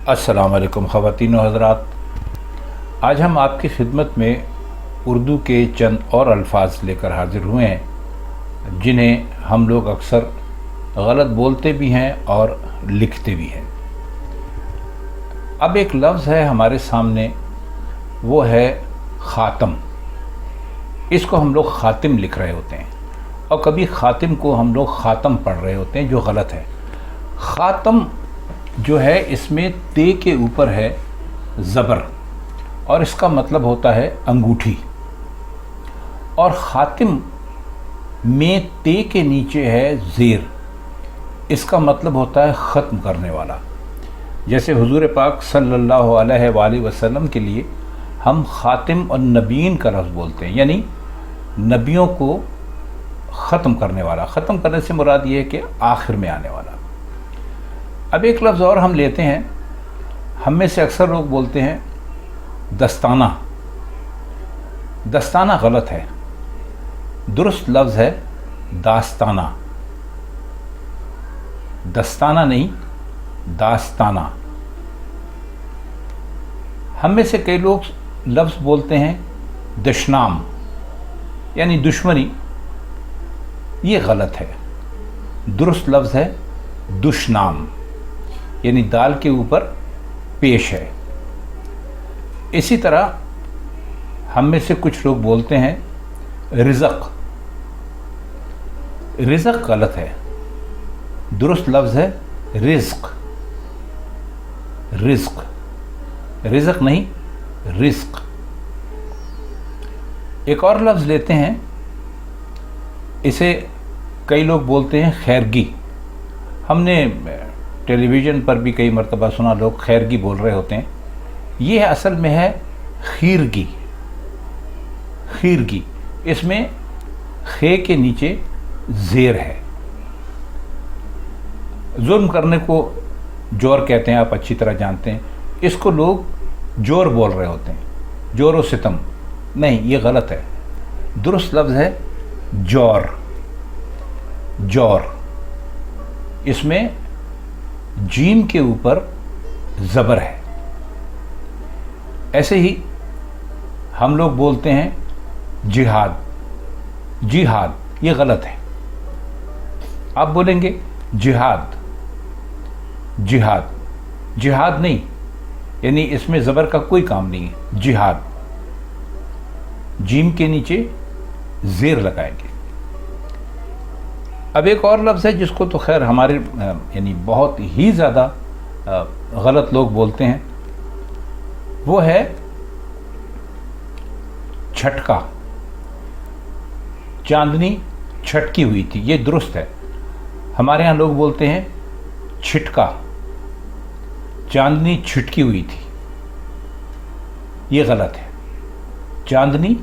अस्सलाम वालेकुम ख़वातीन व हज़रात। आज हम आपकी खिदमत में उर्दू के चंद और अल्फाज लेकर हाज़िर हुए हैं जिन्हें हम लोग अक्सर गलत बोलते भी हैं और लिखते भी हैं। अब एक लफ्ज़ है हमारे सामने, वो है ख़ातम। इसको हम लोग ख़ातिम लिख रहे होते हैं और कभी ख़ातिम को हम लोग ख़ातम पढ़ रहे होते हैं, जो गलत है। ख़ातम जो है इसमें ते के ऊपर है ज़बर और इसका मतलब होता है अंगूठी, और ख़ातिम में ते के नीचे है ज़ेर, इसका मतलब होता है ख़त्म करने वाला। जैसे हुज़ूर पाक सल्लल्लाहु अलैहि वसल्लम के लिए हम ख़ातिम और नबीन का लफ्ज़ बोलते हैं, यानी नबियों को ख़त्म करने वाला। ख़त्म करने से मुराद ये है कि आखिर में आने वाला। अब एक लफ्ज़ और हम लेते हैं, हम में से अक्सर लोग बोलते हैं दस्ताना। दस्ताना गलत है, दुरुस्त लफ्ज़ है दास्ताना। दस्ताना नहीं, दास्ताना। हम में से कई लोग लफ्ज़ बोलते हैं दुश्मन, यानी दुश्मनी। ये गलत है, दुरुस्त लफ्ज़ है दुश्मन, यानी दाल के ऊपर पेश है। इसी तरह हम में से कुछ लोग बोलते हैं रिज़्क़। रिज़्क़ गलत है, दुरुस्त लफ्ज़ है रिज़्क़। रिज़्क़, रिज़्क़ नहीं, रिज़्क़। एक और लफ्ज़ लेते हैं, इसे कई लोग बोलते हैं खैरगी। हमने टेलीविज़न पर भी कई मरतबा सुना लोग खैरगी बोल रहे होते हैं। ये असल में है खीरगी। खीरगी, इसमें खे के नीचे ज़ेर है। जुल्म करने को जोर कहते हैं, आप अच्छी तरह जानते हैं। इसको लोग जोर बोल रहे होते हैं, जोर व सितम। नहीं, ये गलत है, दुरुस्त लफ्ज़ है जोर। जोर, इसमें जीम के ऊपर ज़बर है। ऐसे ही हम लोग बोलते हैं जिहाद। जिहाद, ये गलत है। आप बोलेंगे जिहाद। जिहाद, जिहाद नहीं, यानी इसमें ज़बर का कोई काम नहीं है। जिहाद, जीम के नीचे ज़ेर लगाएंगे। अब एक और लफ्ज़ है जिसको तो खैर हमारे यानी बहुत ही ज़्यादा गलत लोग बोलते हैं, वो है छटका। चांदनी छटकी हुई थी, ये दुरुस्त है। हमारे यहाँ लोग बोलते हैं छिटका। चांदनी छिटकी हुई थी, ये गलत है। चांदनी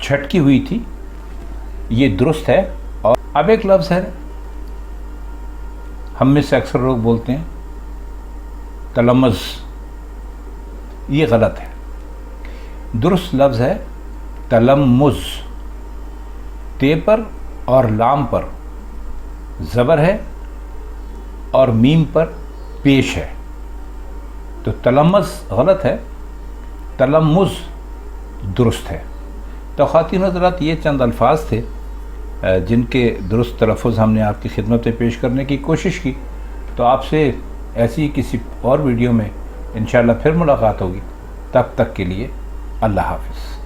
छटकी हुई थी, ये दुरुस्त है। और अब एक लफ्ज़ है, हम में से अक्सर लोग बोलते हैं तलम्मज़, ये गलत है। दुरुस्त लफ्ज़ है तलम्मुज़। ते पर और लाम पर ज़बर है और मीम पर पेश है, तो तलम्मज़ गलत है, तलम्मुज़ दुरुस्त है। तो ख़वातीन हज़रात, ये चंद अल्फाज थे जिनके दुरुस्त तलफ़्फ़ुज़ हमने आपकी खिदमत में पेश करने की कोशिश की। तो आपसे ऐसी ही किसी और वीडियो में इंशाअल्लाह फिर मुलाकात होगी। तब तक के लिए अल्लाह हाफ़िज़।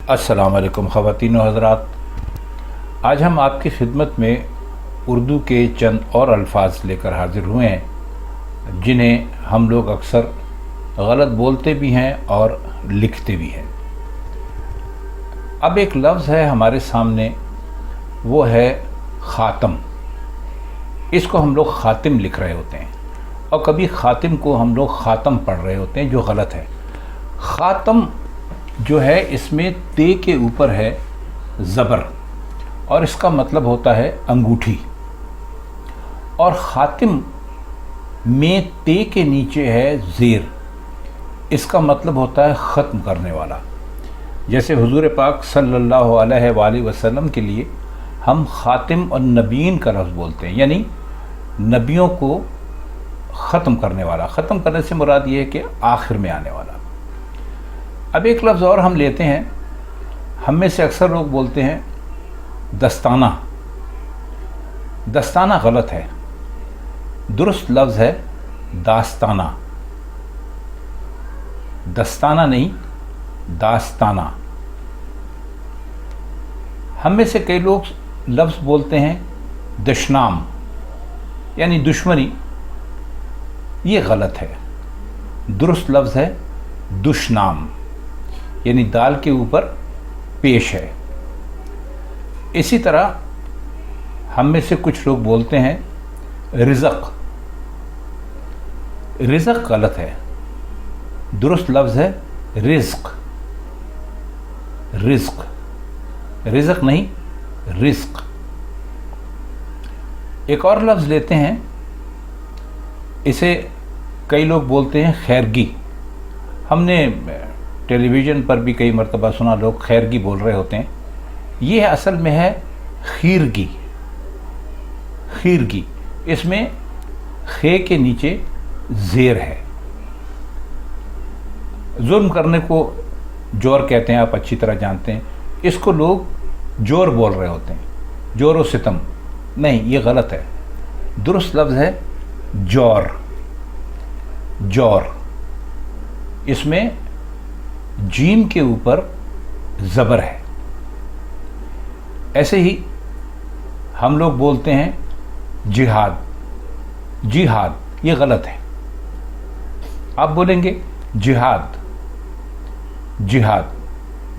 अस्सलाम वालेकुम ख़वातीन व हज़रात। आज हम आपकी खिदमत में उर्दू के चंद और अल्फाज लेकर हाज़िर हुए हैं जिन्हें हम लोग अक्सर गलत बोलते भी हैं और लिखते भी हैं। अब एक लफ्ज़ है हमारे सामने, वो है ख़ातम। इसको हम लोग ख़ातिम लिख रहे होते हैं और कभी ख़ातिम को हम लोग ख़ातम पढ़ रहे होते हैं, जो गलत है। ख़ातम जो है इसमें ते के ऊपर है ज़बर और इसका मतलब होता है अंगूठी, और ख़ातिम में ते के नीचे है ज़ेर, इसका मतलब होता है ख़त्म करने वाला। जैसे हुज़ूर पाक सल्लल्लाहु अलैहि वसल्लम के लिए हम ख़ातिम और नबीन का लफ्ज़ बोलते हैं, यानी नबियों को ख़त्म करने वाला। ख़त्म करने से मुराद ये है कि आखिर में आने वाला। अब एक लफ्ज़ और हम लेते हैं, हम में से अक्सर लोग बोलते हैं दस्ताना। दस्ताना गलत है, दुरुस्त लफ्ज़ है दास्ताना। दस्ताना नहीं, दास्ताना। हम में से कई लोग लफ्ज़ बोलते हैं दुश्मन, यानी दुश्मनी। ये गलत है, दुरुस्त लफ्ज़ है दुश्मन, यानी दाल के ऊपर पेश है। इसी तरह हम में से कुछ लोग बोलते हैं रिज़्क़। रिज़्क़ गलत है, दुरुस्त लफ्ज़ है रिज़्क़। रिज़्क़, रिज़्क़ नहीं, रिज़्क़। एक और लफ्ज़ लेते हैं, इसे कई लोग बोलते हैं खैरगी। हमने टेलीविज़न पर भी कई मरतबा सुना, लोग खैरगी बोल रहे होते हैं। ये असल में है खीरगी। खीरगी, इसमें खे के नीचे ज़ेर है। जुल्म करने को जोर कहते हैं, आप अच्छी तरह जानते हैं। इसको लोग जोर बोल रहे होते हैं, जोर व सितम। नहीं, ये गलत है, दुरुस्त लफ्ज़ है जोर। जोर, इसमें जीम के ऊपर ज़बर है। ऐसे ही हम लोग बोलते हैं जिहाद। जिहाद, ये गलत है। आप बोलेंगे जिहाद। जिहाद,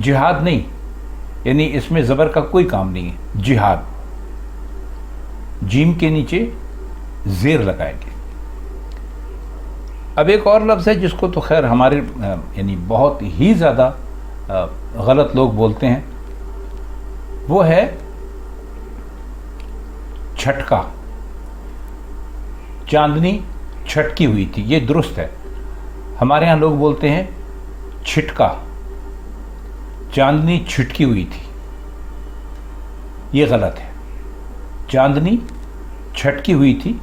जिहाद नहीं, यानी इसमें ज़बर का कोई काम नहीं है। जिहाद, जीम के नीचे ज़ेर लगाएंगे। अब एक और लफ्ज़ है जिसको तो खैर हमारे यानी बहुत ही ज़्यादा गलत लोग बोलते हैं, वो है छटका। चांदनी छटकी हुई थी, ये दुरुस्त है। हमारे यहाँ लोग बोलते हैं छिटका। चांदनी छिटकी हुई थी, ये गलत है। चांदनी छटकी हुई थी,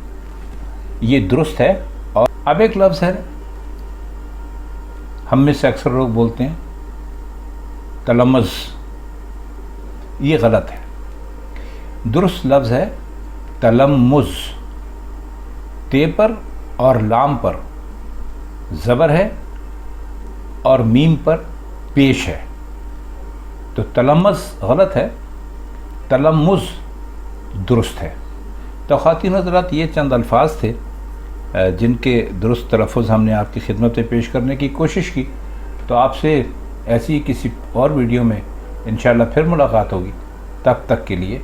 ये दुरुस्त है। और अब एक लफ्ज़ है, हम में से अक्सर लोग बोलते हैं तलम्मुज़, ये गलत है। दुरुस्त लफ्ज़ है तलम्मुज़। ते पर और लाम पर ज़बर है और मीम पर पेश है, तो तलम्मुज़ गलत है, तलम्मुज़ दुरुस्त है। तो ख़वातीन हज़रात, ये चंद अल्फाज थे जिनके दुरुस्त तलफ़्फ़ुज़ हमने आपकी खिदमत में पेश करने की कोशिश की। तो आपसे ऐसी किसी और वीडियो में इंशाअल्लाह फिर मुलाकात होगी। तब तक के लिए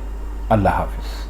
अल्लाह हाफ़िज़।